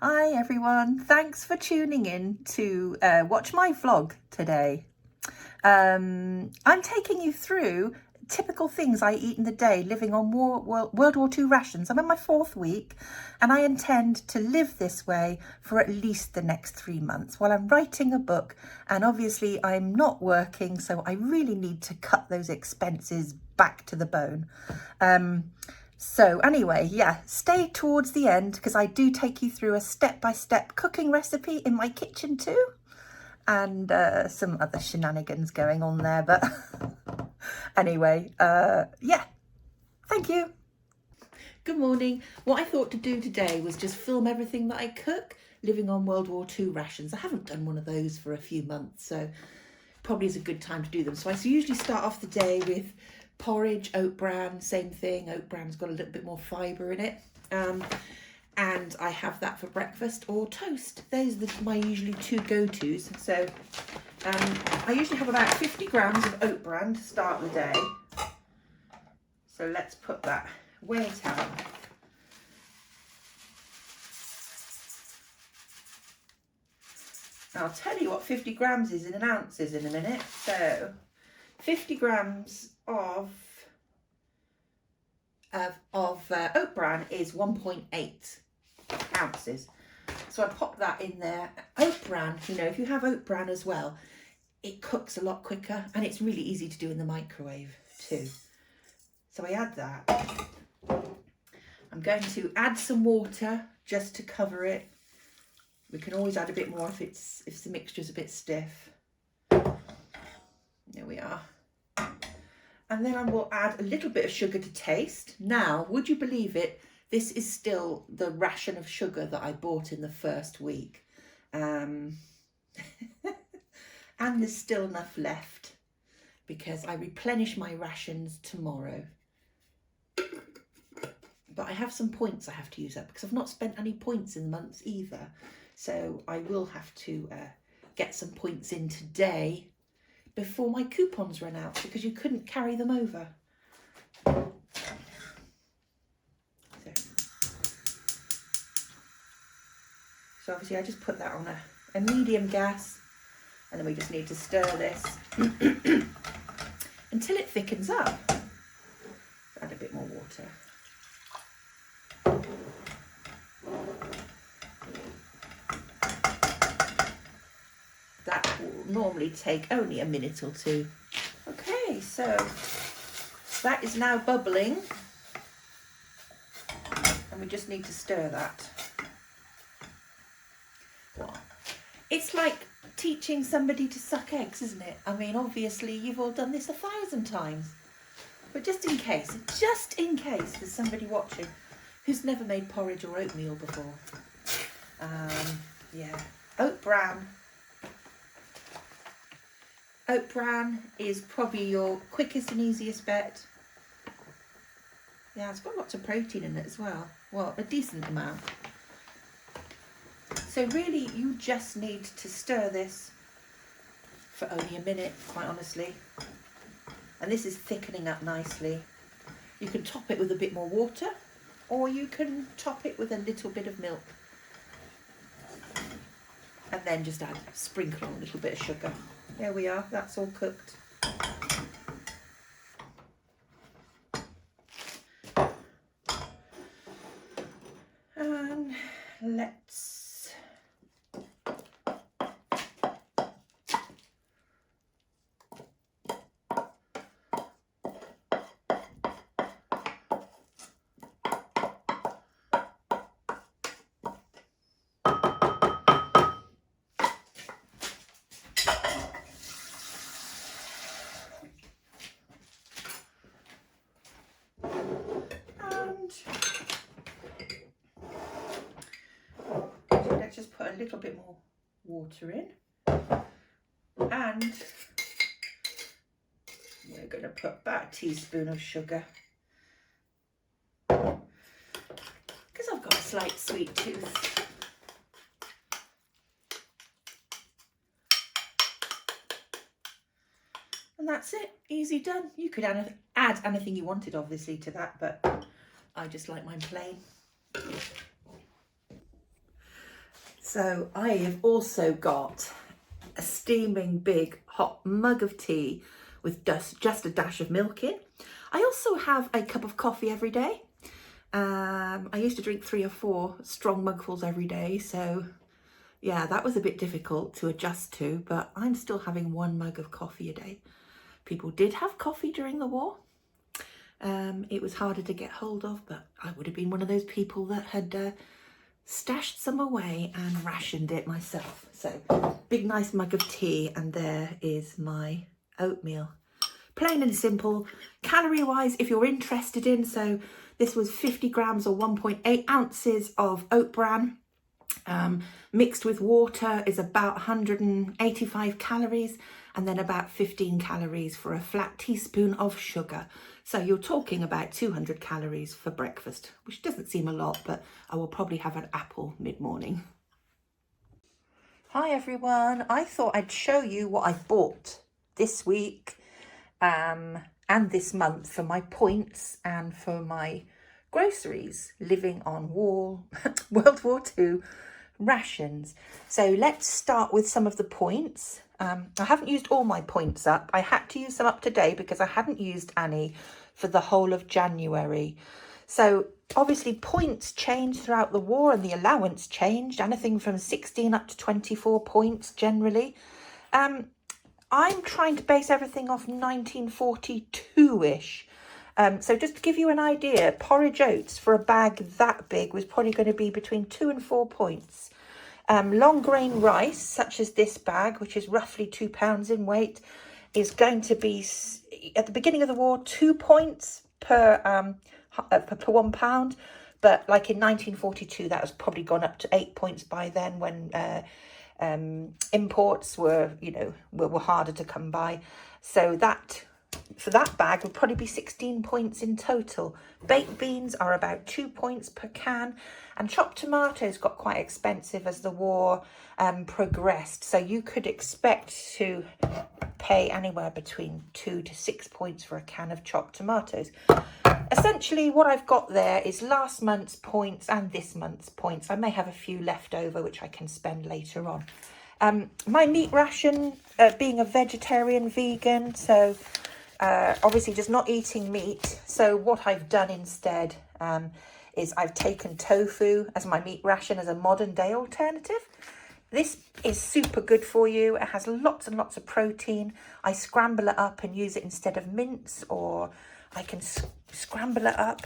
Hi everyone, thanks for tuning in to watch my vlog today. I'm taking you through typical things I eat in the day living on World War II rations. I'm in my 4th week and I intend to live this way for at least the next 3 months while I'm writing a book, and obviously I'm not working, so I really need to cut those expenses back to the bone. So anyway, yeah, stay towards the end because I do take you through a step-by-step cooking recipe in my kitchen too, and some other shenanigans going on there, but anyway, yeah, thank you. Good morning. What I thought to do today was just film everything that I cook living on World War II rations. I haven't done one of those for a few months, so probably is a good time to do them. So I usually start off the day with porridge, oat bran, same thing. Oat bran's got a little bit more fibre in it. And I have that for breakfast or toast. Those are my usually 2 go-tos. So I usually have about 50 grams of oat bran to start the day. So let's put that, weigh it out. I'll tell you what 50 grams is in ounces in a minute. So 50 grams of oat bran is 1.8 ounces. So I pop that in there. Oat bran, you know, if you have oat bran as well, it cooks a lot quicker and it's really easy to do in the microwave too. So I add that. I'm going to add some water just to cover it. We can always add a bit more if the mixture's a bit stiff. There we are. And then I will add a little bit of sugar to taste. Now, would you believe it? This is still the ration of sugar that I bought in the first week. And there's still enough left because I replenish my rations tomorrow. But I have some points I have to use up because I've not spent any points in months either. So I will have to get some points in today before my coupons run out because you couldn't carry them over. So obviously I just put that on a medium gas, and then we just need to stir this until it thickens up. Add a bit more water. That will normally take only a minute or 2. Okay, so that is now bubbling and we just need to stir that. It's like teaching somebody to suck eggs, isn't it? I mean, obviously you've all done this 1,000 times, but just in case there's somebody watching who's never made porridge or oatmeal before. Yeah, oat bran. Oat bran is probably your quickest and easiest bet. Yeah, it's got lots of protein in it as well. Well, a decent amount. So really, you just need to stir this for only a minute, quite honestly. And this is thickening up nicely. You can top it with a bit more water, or you can top it with a little bit of milk. And then just sprinkle on a little bit of sugar. There we are, that's all cooked. And let's just put a little bit more water in, and we're going to put about a teaspoon of sugar because I've got a slight sweet tooth. And that's it, easy done. You could add anything you wanted obviously to that, but I just like mine plain. So I have also got a steaming big hot mug of tea with just a dash of milk in. I also have a cup of coffee every day. I used to drink 3 or 4 strong mugfuls every day, so yeah, that was a bit difficult to adjust to, but I'm still having 1 mug of coffee a day. People did have coffee during the war. It was harder to get hold of, but I would have been one of those people that had stashed some away and rationed it myself. So big nice mug of tea, and there is my oatmeal. Plain and simple, calorie wise, if you're interested in. So this was 50 grams or 1.8 ounces of oat bran. Mixed with water is about 185 calories, and then about 15 calories for a flat teaspoon of sugar. So you're talking about 200 calories for breakfast, which doesn't seem a lot, but I will probably have an apple mid-morning. Hi everyone, I thought I'd show you what I bought this week and this month for my points and for my groceries, living on World War II rations. So let's start with some of the points. I haven't used all my points up. I had to use some up today because I hadn't used any for the whole of January. So obviously points changed throughout the war, and the allowance changed, anything from 16 up to 24 points generally. I'm trying to base everything off 1942-ish. So just to give you an idea, porridge oats for a bag that big was probably going to be between 2 and 4 points. Long grain rice, such as this bag, which is roughly 2 pounds in weight, is going to be, at the beginning of the war, 2 points per 1 pound. But like in 1942, that was probably gone up to 8 points by then, when imports were, were harder to come by. So that, for that bag, would probably be 16 points in total. Baked beans are about 2 points per can, and chopped tomatoes got quite expensive as the war progressed. So you could expect to pay anywhere between 2 to 6 points for a can of chopped tomatoes. Essentially, what I've got there is last month's points and this month's points. I may have a few left over, which I can spend later on. My meat ration, being a vegetarian vegan, so obviously just not eating meat. So what I've done instead is I've taken tofu as my meat ration as a modern day alternative. This is super good for you. It has lots and lots of protein. I scramble it up and use it instead of mince, or I can scramble it up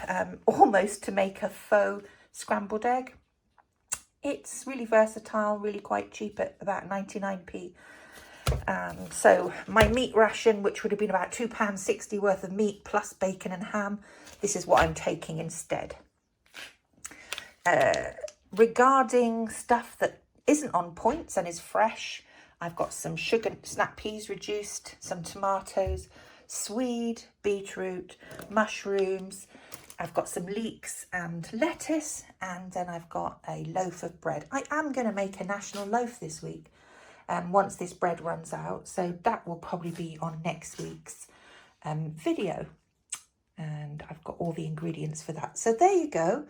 almost to make a faux scrambled egg. It's really versatile, really quite cheap at about 99p. So my meat ration, which would have been about £2.60 worth of meat plus bacon and ham, this is what I'm taking instead. Regarding stuff that isn't on points and is fresh, I've got some sugar snap peas reduced, some tomatoes, swede, beetroot, mushrooms. I've got some leeks and lettuce, and then I've got a loaf of bread. I am going to make a national loaf this week once this bread runs out, so that will probably be on next week's video, and I've got all the ingredients for that. So there you go.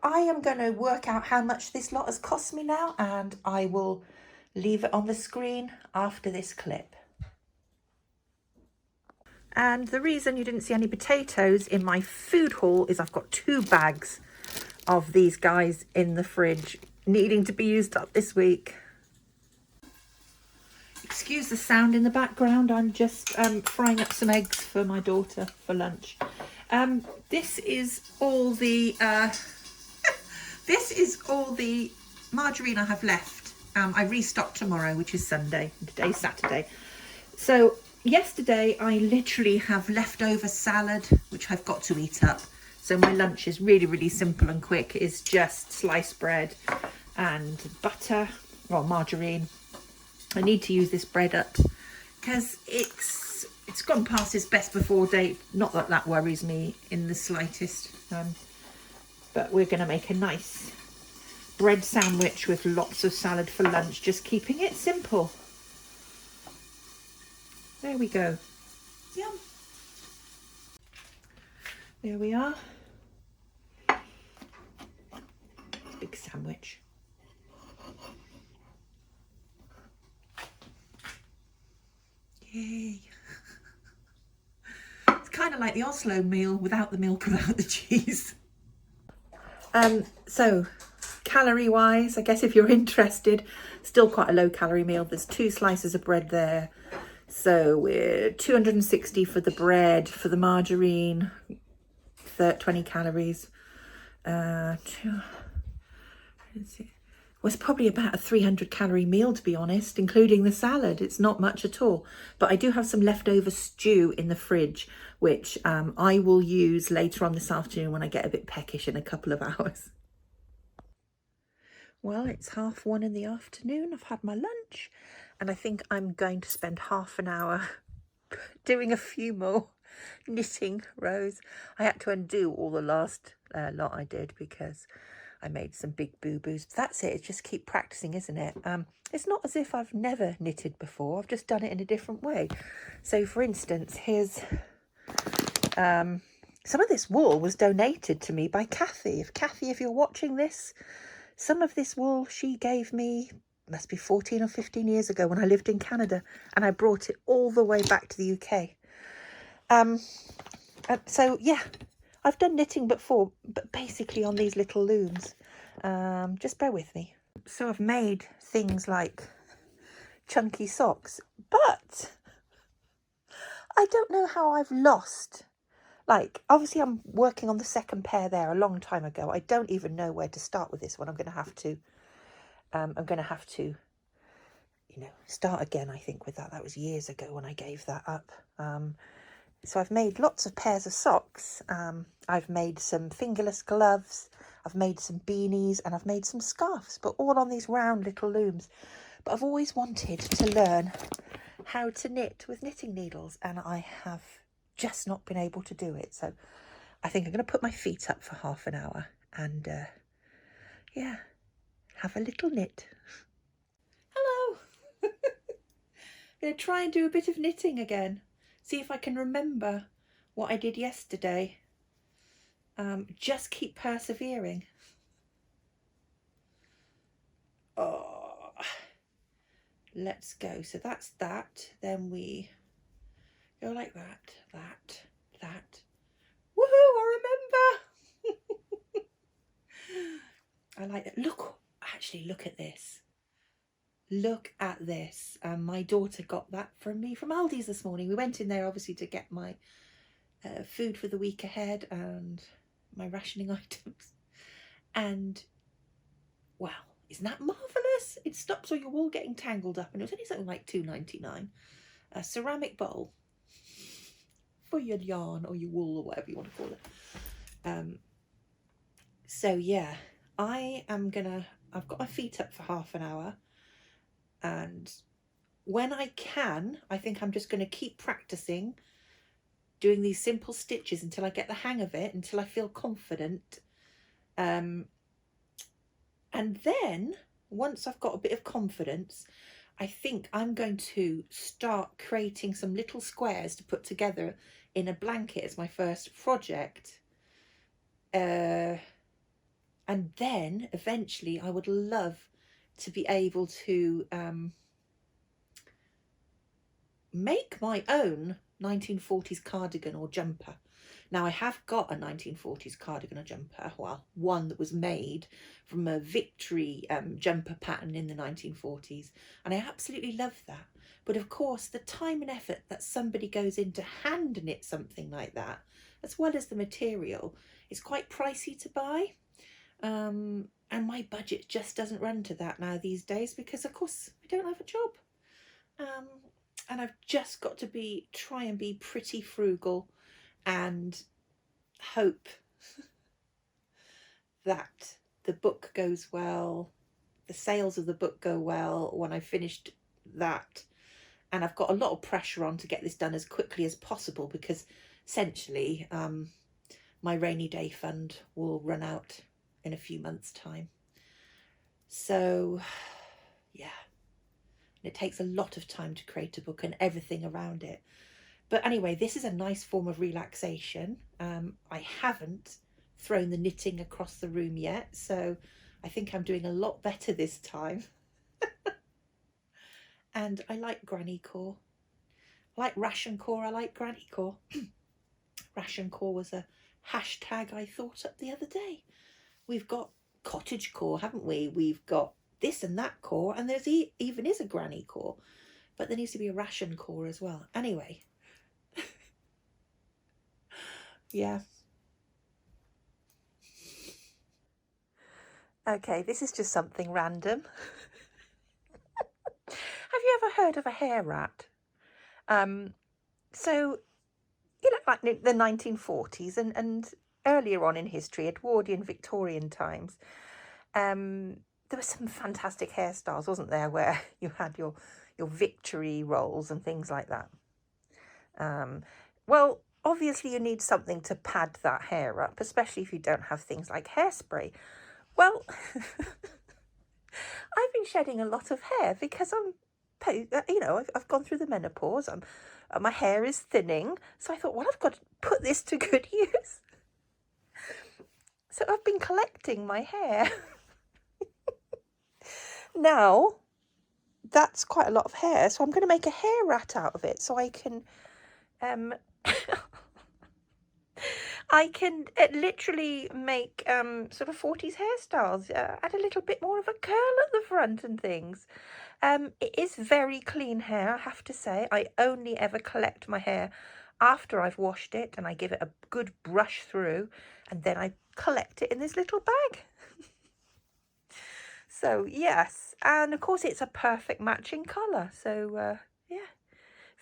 I am going to work out how much this lot has cost me now, and I will leave it on the screen after this clip. And the reason you didn't see any potatoes in my food haul is I've got 2 bags of these guys in the fridge needing to be used up this week. Excuse the sound in the background. I'm just frying up some eggs for my daughter for lunch. This is all the this is all the margarine I have left. I restock tomorrow, which is Sunday, and today's Saturday. So yesterday I literally have leftover salad, which I've got to eat up. So my lunch is really, really simple and quick. It's just sliced bread and butter or margarine. I need to use this bread up because it's gone past its best before date. Not that that worries me in the slightest. But we're going to make a nice bread sandwich with lots of salad for lunch, just keeping it simple. There we go. Yum. There we are. Big sandwich. Yay. It's kind of like the Oslo meal without the milk, without the cheese. So calorie wise, I guess if you're interested, still quite a low calorie meal. There's 2 slices of bread there. So we're 260 for the bread, for the margarine, 20 calories. Was probably about a 300 calorie meal, to be honest, including the salad. It's not much at all. But I do have some leftover stew in the fridge, which I will use later on this afternoon when I get a bit peckish in a couple of hours. Well, it's 1:30 in the afternoon. I've had my lunch and I think I'm going to spend half an hour doing a few more knitting rows. I had to undo all the last lot I did because I made some big boo-boos. That's it. It's just keep practicing, isn't it? It's not as if I've never knitted before. I've just done it in a different way. So, for instance, here's some of this wool was donated to me by Kathy. Kathy, if you're watching this, some of this wool she gave me must be 14 or 15 years ago when I lived in Canada, and I brought it all the way back to the UK. So yeah, I've done knitting before, but basically on these little looms. Just bear with me. So I've made things like chunky socks, but I don't know how I've lost. Like, obviously I'm working on the second pair there a long time ago. I don't even know where to start with this one. I'm going to have to, you know, start again, I think, with that. That was years ago when I gave that up. So I've made lots of pairs of socks. I've made some fingerless gloves. I've made some beanies and I've made some scarves, but all on these round little looms. But I've always wanted to learn how to knit with knitting needles, and I have just not been able to do it. So I think I'm going to put my feet up for half an hour and yeah, have a little knit. Hello. I'm going to try and do a bit of knitting again. See if I can remember what I did yesterday. Just keep persevering. Oh, let's go. So that's that. Then we go like that, that. Woohoo, I remember. I like it. Actually, look at this. Look at this. My daughter got that from me from Aldi's this morning. We went in there obviously to get my food for the week ahead and my rationing items. And wow, isn't that marvellous? It stops all your wool getting tangled up, and it was only something like $2.99. A ceramic bowl for your yarn or your wool or whatever you want to call it. So yeah, I've got my feet up for half an hour, and when I can, I think I'm just going to keep practicing doing these simple stitches until I get the hang of it, until I feel confident. And then once I've got a bit of confidence, I think I'm going to start creating some little squares to put together in a blanket as my first project. And then eventually I would love to be able to make my own 1940s cardigan or jumper. Now I have got a 1940s cardigan or jumper, well, one that was made from a Victory jumper pattern in the 1940s, and I absolutely love that. But of course the time and effort that somebody goes into hand knit something like that, as well as the material, is quite pricey to buy. And my budget just doesn't run to that now these days because of course I don't have a job. And I've just got to try and be pretty frugal and hope that the book goes well, the sales of the book go well when I finished that. And I've got a lot of pressure on to get this done as quickly as possible because essentially my rainy day fund will run out in a few months' time. So yeah, it takes a lot of time to create a book and everything around it. But anyway, this is a nice form of relaxation. I haven't thrown the knitting across the room yet, so I think I'm doing a lot better this time. And I like granny core. like ration core, I like granny core. Ration core was a hashtag I thought up the other day. We've got cottage core, haven't we? We've got this and that core, and there's even is a granny core, but there needs to be a ration core as well. Anyway, yeah. Okay, this is just something random. Have you ever heard of a hair rat? So, you know, like the 1940s and earlier on in history, Edwardian, Victorian times, there were some fantastic hairstyles, wasn't there, where you had your victory rolls and things like that. Well, obviously you need something to pad that hair up, especially if you don't have things like hairspray. Well, I've been shedding a lot of hair because I've gone through the menopause. My hair is thinning, so I thought, well, I've got to put this to good use. So I've been collecting my hair. Now, that's quite a lot of hair, so I'm going to make a hair rat out of it, so I can literally make sort of 40s hairstyles, add a little bit more of a curl at the front and things. It is very clean hair, I have to say. I only ever collect my hair after I've washed it, and I give it a good brush through, and then I collect it in this little bag. So yes, and of course it's a perfect matching colour. So yeah,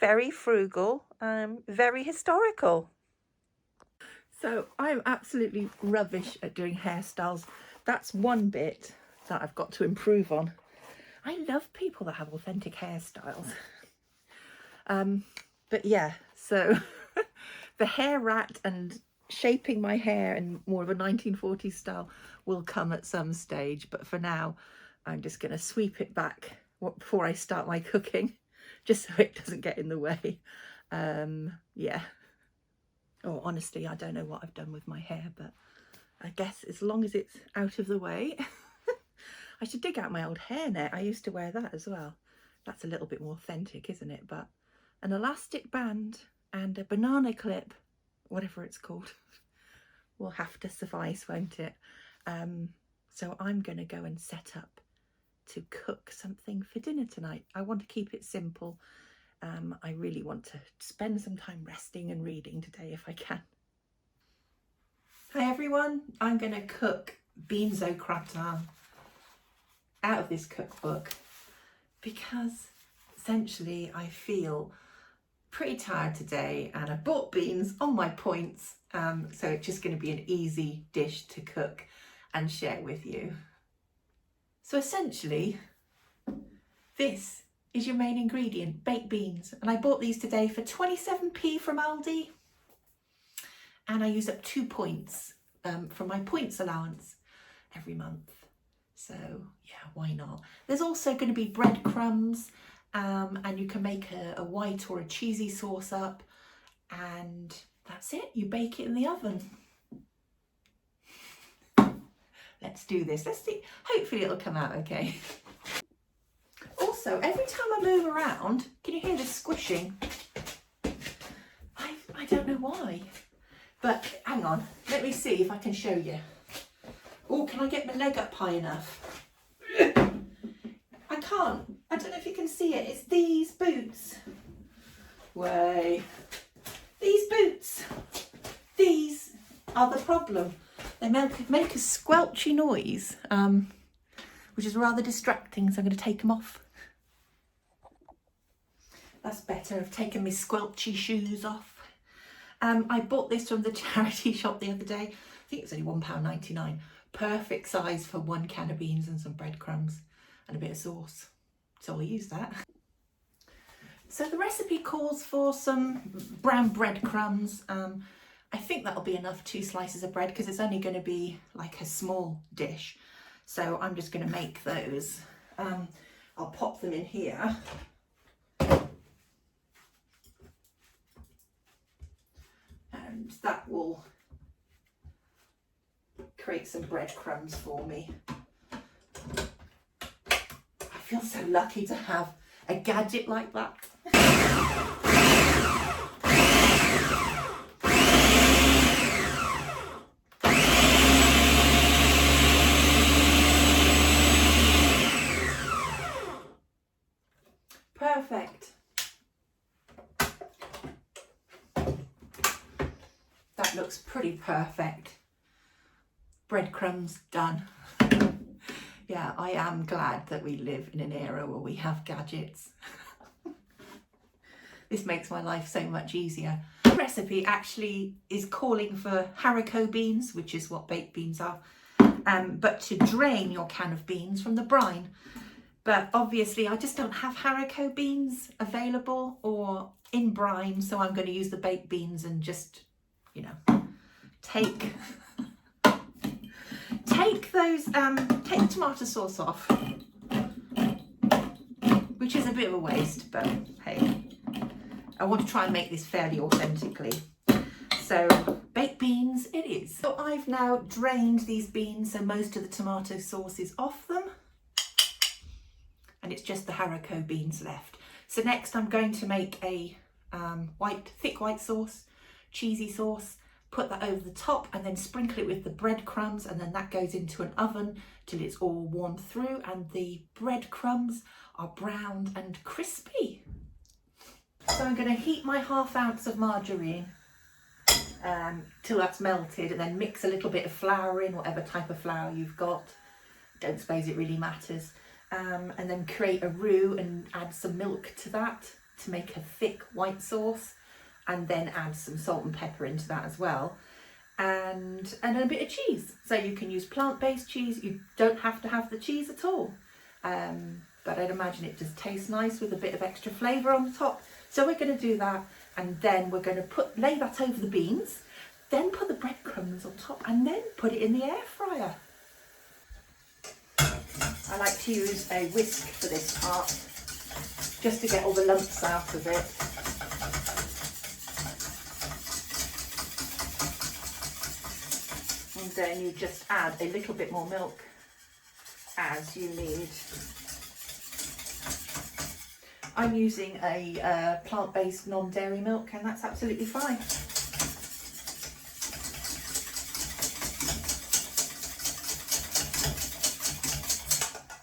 very frugal, very historical. So I'm absolutely rubbish at doing hairstyles. That's one bit that I've got to improve on. I love people that have authentic hairstyles. But yeah, so the hair rat and shaping my hair in more of a 1940s style will come at some stage. But for now, I'm just going to sweep it back before I start my cooking, just so it doesn't get in the way. Yeah. Oh, honestly, I don't know what I've done with my hair, but I guess as long as it's out of the way. I should dig out my old hairnet. I used to wear that as well. That's a little bit more authentic, isn't it? But an elastic band and a banana clip, whatever it's called, will have to suffice, won't it? So I'm going to go and set up to cook something for dinner tonight. I want to keep it simple. I really want to spend some time resting and reading today if I can. Hi everyone, I'm going to cook beans au gratin out of this cookbook because essentially I feel pretty tired today and I bought beans on my points, so it's just going to be an easy dish to cook and share with you. So essentially this is your main ingredient, baked beans, and I bought these today for 27p from Aldi, and I use up 2 points from my points allowance every month. So yeah, why not? There's also going to be breadcrumbs, and you can make a white or a cheesy sauce up, and that's it. You bake it in the oven. Let's do this. Let's see. Hopefully it'll come out okay. Also, every time I move around, can you hear this squishing? I don't know why, but hang on. Let me see if I can show you. Oh, can I get my leg up high enough? I can't. I don't know if you can see it. It's these boots. Way. These boots. These are the problem. They make a squelchy noise, which is rather distracting, so I'm going to take them off. That's better. I've taken my squelchy shoes off. I bought this from the charity shop the other day. I think it's only £1.99. Perfect size for 1 can of beans and some breadcrumbs and a bit of sauce. So I'll use that. So the recipe calls for some brown breadcrumbs. I think that'll be enough, 2 slices of bread, because it's only going to be like a small dish. So I'm just going to make those. I'll pop them in here. And that will create some breadcrumbs for me. I feel so lucky to have a gadget like that. perfect. That looks pretty perfect. Breadcrumbs done. Yeah, I am glad that we live in an era where we have gadgets. This makes my life so much easier. The recipe actually is calling for haricot beans, which is what baked beans are, but to drain your can of beans from the brine. But obviously I just don't have haricot beans available or in brine, so I'm going to use the baked beans and just, you know, take those, take the tomato sauce off, which is a bit of a waste, but hey, I want to try and make this fairly authentically. So baked beans it is. So I've now drained these beans, so most of the tomato sauce is off them, and it's just the haricot beans left. So next I'm going to make a thick white sauce, cheesy sauce, put that over the top and then sprinkle it with the breadcrumbs, and then that goes into an oven till it's all warmed through and the breadcrumbs are browned and crispy. So I'm going to heat my ½ ounce of margarine till that's melted, and then mix a little bit of flour in, whatever type of flour you've got. Don't suppose it really matters. And then create a roux and add some milk to that to make a thick white sauce, and then add some salt and pepper into that as well, and a bit of cheese. So you can use plant-based cheese, you don't have to have the cheese at all, but I'd imagine it just tastes nice with a bit of extra flavour on the top. So we're going to do that, and then we're going to lay that over the beans, then put the breadcrumbs on top, and then put it in the air fryer. I like to use a whisk for this part, just to get all the lumps out of it. And then you just add a little bit more milk as you need. I'm using a plant-based non-dairy milk, and that's absolutely fine.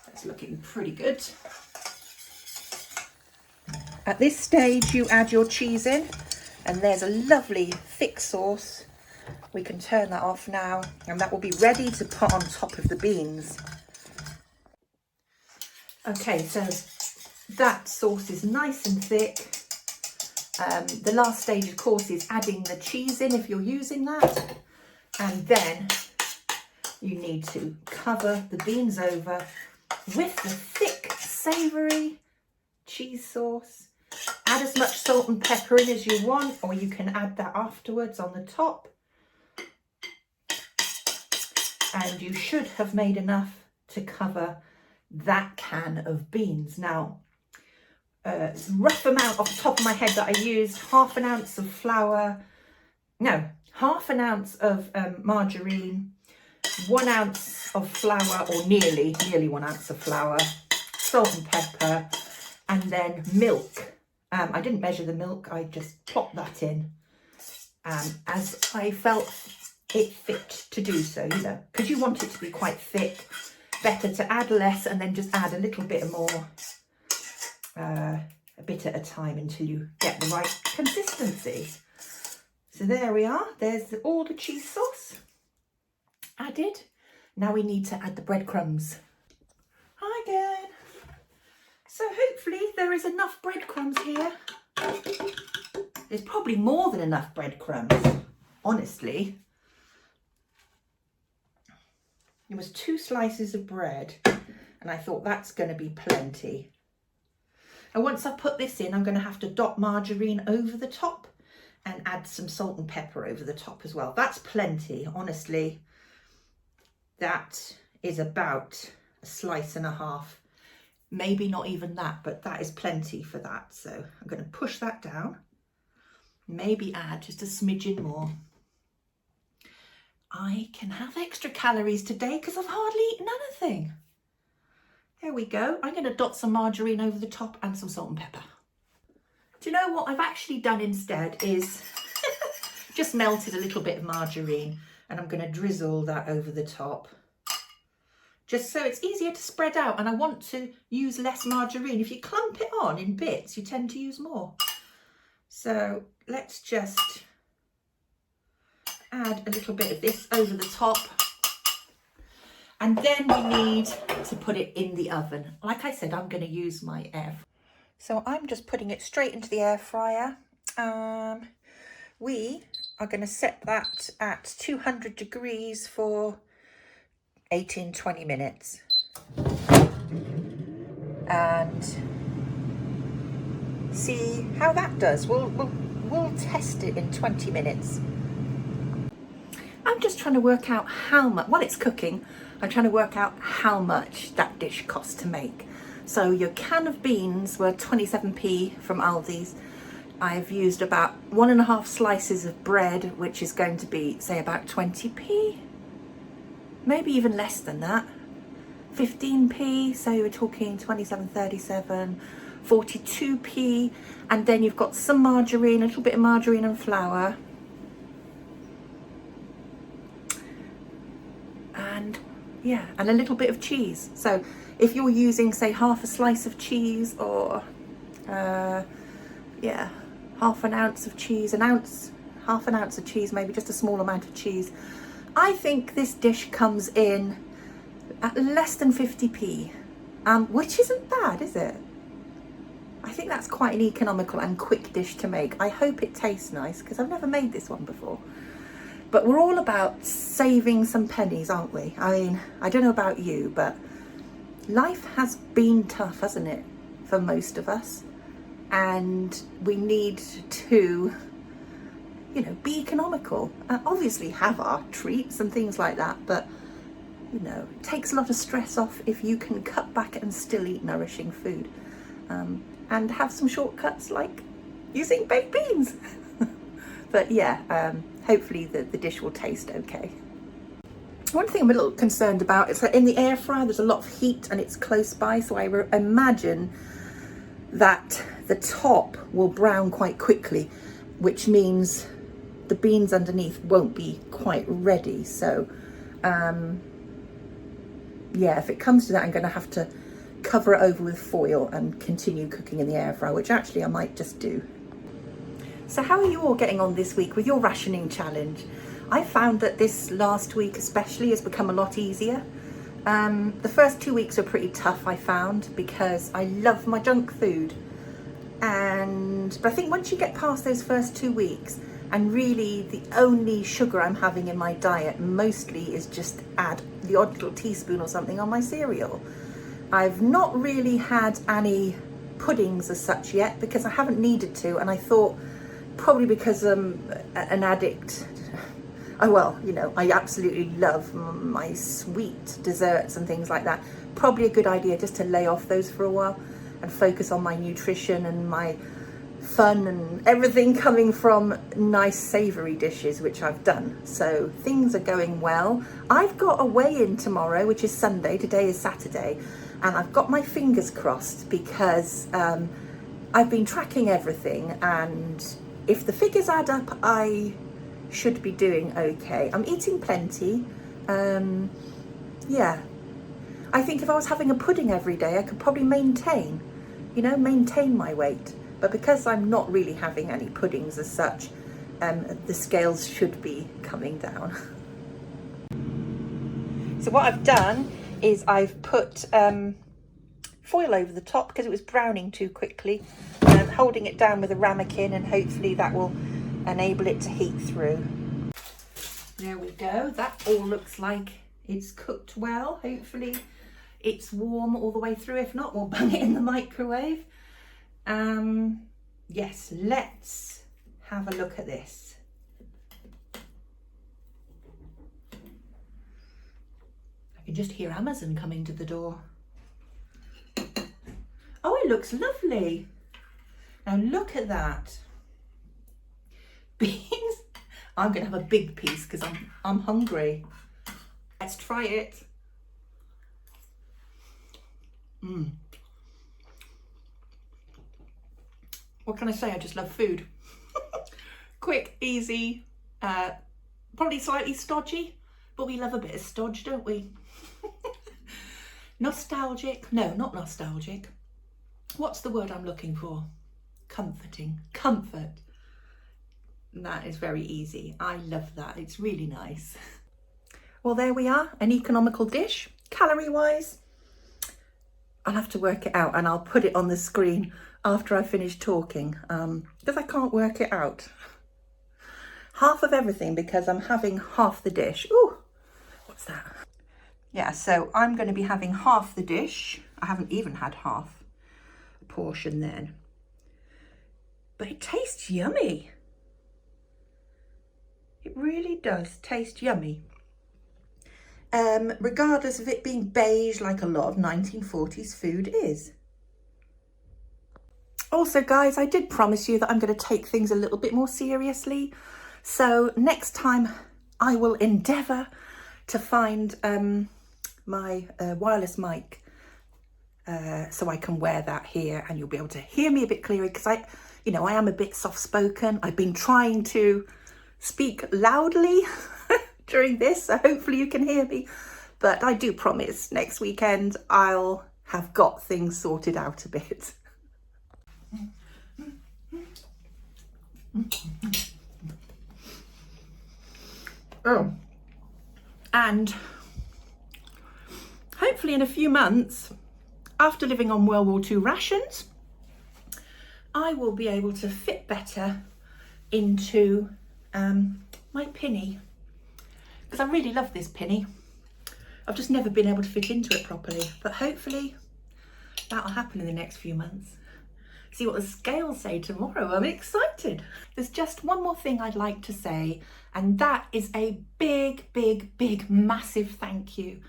That's looking pretty good. At this stage you add your cheese in, and there's a lovely thick sauce. We can turn that off now, and that will be ready to put on top of the beans. Okay, so that sauce is nice and thick. The last stage, of course, is adding the cheese in if you're using that. And then you need to cover the beans over with the thick, savoury cheese sauce. Add as much salt and pepper in as you want, or you can add that afterwards on the top. And you should have made enough to cover that can of beans. Now, rough amount off the top of my head that I used, ½ ounce of flour, no, ½ ounce of margarine, 1 ounce of flour, or nearly 1 ounce of flour, salt and pepper, and then milk. I didn't measure the milk, I just plopped that in as I felt it fit to do so, you know, because you want it to be quite thick. Better to add less and then just add a little bit more, a bit at a time until you get the right consistency. So there we are, there's all the cheese sauce added. Now we need to add the breadcrumbs. Hi again. So hopefully there is enough breadcrumbs here. There's probably more than enough breadcrumbs, honestly. It was 2 slices of bread, and I thought that's going to be plenty. And once I put this in, I'm going to have to dot margarine over the top and add some salt and pepper over the top as well. That's plenty, honestly. That is about 1.5 slices. Maybe not even that, but that is plenty for that. So I'm going to push that down, maybe add just a smidgen more. I can have extra calories today because I've hardly eaten anything. There we go. I'm going to dot some margarine over the top and some salt and pepper. Do you know what I've actually done instead is just melted a little bit of margarine, and I'm going to drizzle that over the top just so it's easier to spread out, and I want to use less margarine. If you clump it on in bits, you tend to use more. So let's just add a little bit of this over the top. And then we need to put it in the oven. Like I said, I'm going to use my air fryer. So I'm just putting it straight into the air fryer. We are going to set that at 200 degrees for 18-20 minutes. And see how that does. We'll test it in 20 minutes. I'm just trying to work out how much, while it's cooking, I'm trying to work out how much that dish costs to make. So your can of beans were 27p from Aldi's. I've used about 1.5 slices of bread, which is going to be, say, about 20p. Maybe even less than that. 15p, so we're talking 27, 37, 42p. And then you've got some margarine, a little bit of margarine and flour. And yeah, and a little bit of cheese. So if you're using, say, half a slice of cheese, or yeah, half an ounce of cheese, half an ounce of cheese, maybe just a small amount of cheese, I think this dish comes in at less than 50p, which isn't bad, is it? I think that's quite an economical and quick dish to make. I hope it tastes nice, because I've never made this one before. But we're all about saving some pennies, aren't we? I mean, I don't know about you, but life has been tough, hasn't it, for most of us? And we need to, you know, be economical. Obviously have our treats and things like that, but, you know, it takes a lot of stress off if you can cut back and still eat nourishing food. And have some shortcuts like using baked beans. But yeah, hopefully the dish will taste okay. One thing I'm a little concerned about is that in the air fryer there's a lot of heat and it's close by, so I imagine that the top will brown quite quickly, which means the beans underneath won't be quite ready. So yeah, if it comes to that, I'm going to have to cover it over with foil and continue cooking in the air fryer, which actually I might just do. So how are you all getting on this week with your rationing challenge? I found that this last week especially has become a lot easier. The first 2 weeks were pretty tough, I found, because I love my junk food. But I think once you get past those first 2 weeks, and really the only sugar I'm having in my diet mostly is just add the odd little teaspoon or something on my cereal. I've not really had any puddings as such yet because I haven't needed to, and I thought probably because I'm an addict. Oh well, you know, I absolutely love my sweet desserts and things like that. Probably a good idea just to lay off those for a while and focus on my nutrition and my fun and everything coming from nice savoury dishes, which I've done. So things are going well. I've got a weigh-in tomorrow, which is Sunday. Today is Saturday. And I've got my fingers crossed because I've been tracking everything, and if the figures add up, I should be doing okay. I'm eating plenty. Yeah, I think if I was having a pudding every day, I could probably maintain my weight. But because I'm not really having any puddings as such, the scales should be coming down. So what I've done is I've put foil over the top because it was browning too quickly, holding it down with a ramekin, and hopefully that will enable it to heat through. There we go. That all looks like it's cooked well. Hopefully it's warm all the way through. If not, we'll bung it in the microwave. Yes, let's have a look at this. I can just hear Amazon coming to the door. Oh, it looks lovely. Now look at that. Beans. I'm going to have a big piece because I'm hungry. Let's try it. What can I say? I just love food. Quick, easy, probably slightly stodgy, but we love a bit of stodge, don't we? Nostalgic? No, not nostalgic. What's the word I'm looking for? Comforting. Comfort. And that is very easy. I love that. It's really nice. Well, there we are. An economical dish, calorie-wise. I'll have to work it out and I'll put it on the screen after I finish talking because I can't work it out. Half of everything because I'm having half the dish. Ooh, what's that? Yeah, so I'm going to be having half the dish. I haven't even had half a portion then. But it tastes yummy. It really does taste yummy. Regardless of it being beige like a lot of 1940s food is. Also, guys, I did promise you that I'm going to take things a little bit more seriously. So next time I will endeavour to find my wireless mic so I can wear that here and you'll be able to hear me a bit clearer because I am a bit soft-spoken. I've been trying to speak loudly during this, so hopefully you can hear me. But I do promise next weekend I'll have got things sorted out a bit. Oh, and hopefully in a few months, after living on World War II rations, I will be able to fit better into my pinny. Because I really love this pinny. I've just never been able to fit into it properly, but hopefully that'll happen in the next few months. See what the scales say tomorrow. I'm excited. There's just one more thing I'd like to say, and that is a big, big, big, massive thank you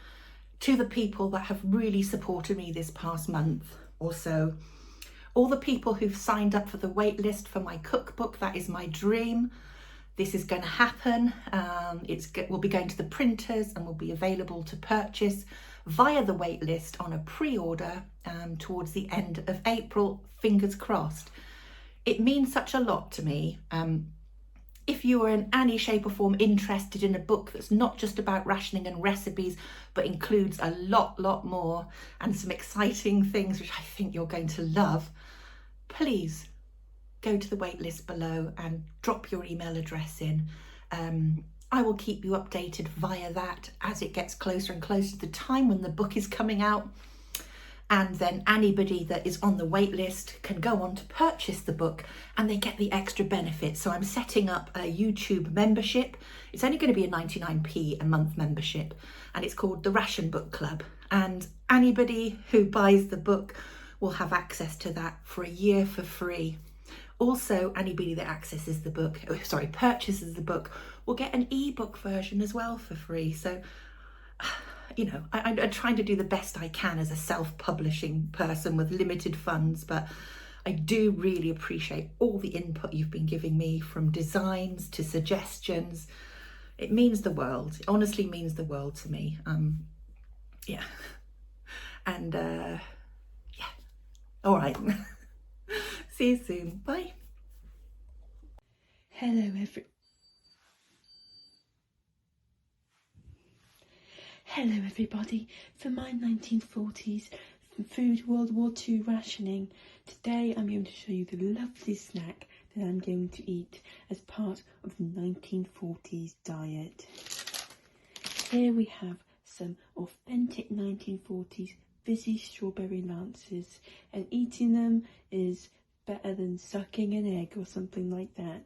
to the people that have really supported me this past month or so. All the people who've signed up for the wait list for my cookbook. That is my dream. This is going to happen. We'll be going to the printers and will be available to purchase via the wait list on a pre-order towards the end of April, fingers crossed. It means such a lot to me. If you are in any shape or form interested in a book that's not just about rationing and recipes, but includes a lot more and some exciting things which I think you're going to love, please go to the wait list below and drop your email address in. I will keep you updated via that as it gets closer and closer to the time when the book is coming out. And then anybody that is on the wait list can go on to purchase the book and they get the extra benefits. So I'm setting up a YouTube membership. It's only going to be a 99p a month membership and it's called the Ration Book Club. And anybody who buys the book will have access to that for a year for free. Also, anybody that purchases the book will get an ebook version as well for free. So, I'm trying to do the best I can as a self-publishing person with limited funds, but I do really appreciate all the input you've been giving me, from designs to suggestions. It means the world. It honestly means the world to me. Yeah. And yeah. All right. See you soon. Bye. Hello everybody. For my 1940s food World War II rationing, today I'm going to show you the lovely snack that I'm going to eat as part of the 1940s diet. Here we have some authentic 1940s fizzy strawberry lances, and eating them is better than sucking an egg or something like that.